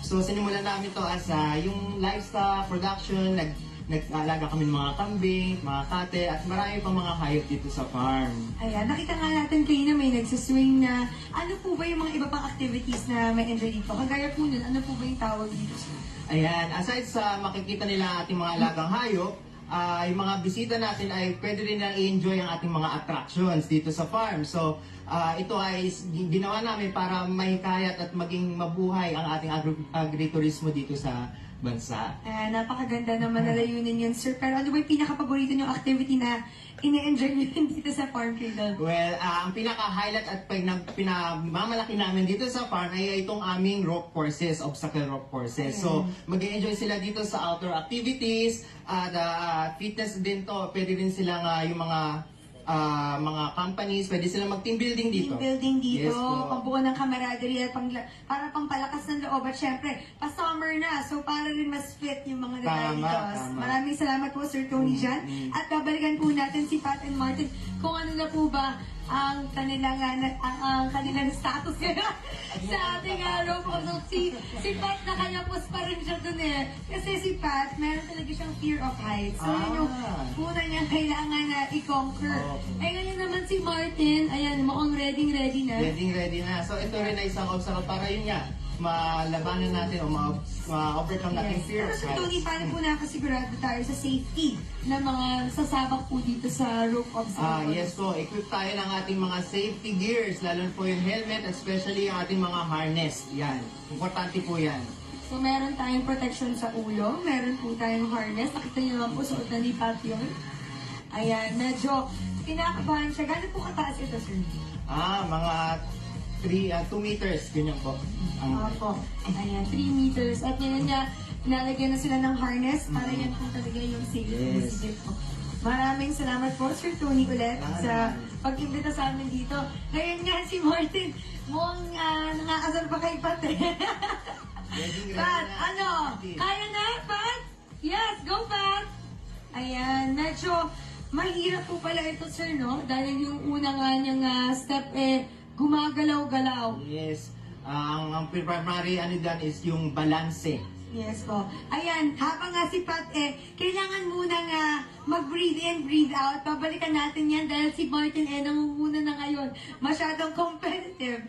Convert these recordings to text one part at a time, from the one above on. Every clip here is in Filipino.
So, sinimulan namin to as yung livestock production, nag-aalaga kami ng mga kambing, mga kate, at marami pang mga hayop dito sa farm. Ayan, nakita nga natin kayo na may nagsaswing na ano po ba yung mga iba pang activities na may enjoy dito? Kagaya po nun, ano po ba yung tawag dito? Ayan, aside sa makikita nila ating mga alagang hayop, yung mga bisita natin ay pwede rin na i-enjoy ang ating mga attractions dito sa farm. So, ito ay ginawa namin para mahikayat at maging mabuhay ang ating agriturismo dito sa bansa. Napakaganda naman na layunin yun, sir. Pero ano ba yung pinaka-paborito niyong activity na ine-enjoy niyo dito sa farm kayo? Well, ang pinaka-highlight at pinamamalaki namin dito sa farm ay itong aming rope courses, obstacle rope courses. So, mag-enjoy sila dito sa outdoor activities at fitness din to. Pwede din silang yung mga companies, pwede silang mag-team building dito. Team building dito, Yes po. pambuo ng camaraderie at para pampalakas ng loob. At syempre, pa-summer na, so para rin mas fit yung mga detalye Tama, dito. tama. Maraming salamat po, Sir Tony, dyan. At babalikan po natin si Pat and Martin kung ano na po ba ang kanilang status sa ating rope of si Pat nakayapos pa rin siya dun eh. Kasi si Pat, meron talaga siyang fear of heights. So yun yung una niyang kailangan na i-conquer. Eh ngayon naman si Martin, ayan, mukhang ready na. Ready na. So, ito rin ay isang obstacle para yun nga, malabanan natin o ma-overcome natin fear Pero of Sir heights. Tony, paano po nakasigurado tayo sa safety ng mga sasabak po dito sa rope obstacle? Yes po, equip tayo ng ating mga safety gears, lalo po yung helmet, especially yung ating mga harness. Yan, importante po yan. So, meron tayong protection sa ulo, meron po tayong harness. Nakita niyo naman po, suot na ni Pat yun. Ayan, medyo kinakabahan siya. Gano'n po kataas ito, sir? Mga 2 meters, ganyan po. Opo. Ayan, 3 meters. At yun niya, nalagyan na sila ng harness para yan po talaga yung safety. Yes. Po. Maraming salamat po, Sir Tony, ulit sa pag-imbita sa amin dito. Ngayon nga si Martin, mukhang nakakasal pa kay Pat eh. Pat, ano? Kaya na, Pat? Yes, go, Pat! Ayan, medyo mahirap po pala ito, sir, no? Dahil yung una nga niyang step gumagalaw-galaw. Yes, ang primary dyan is yung balanse. Yes po. Ayan, habang nga si Pat kailangan munang mag-breathe in, breathe out. Pabalikan natin yan dahil si Martin nangunguna na ngayon. Masyadong competitive.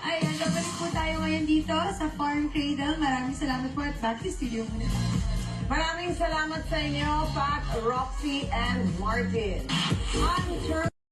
Ayan, nabalik po tayo ngayon dito sa Farm Cradle. Maraming salamat po at back to studio muna. Maraming salamat sa inyo, Pat, Roxy, and Martin.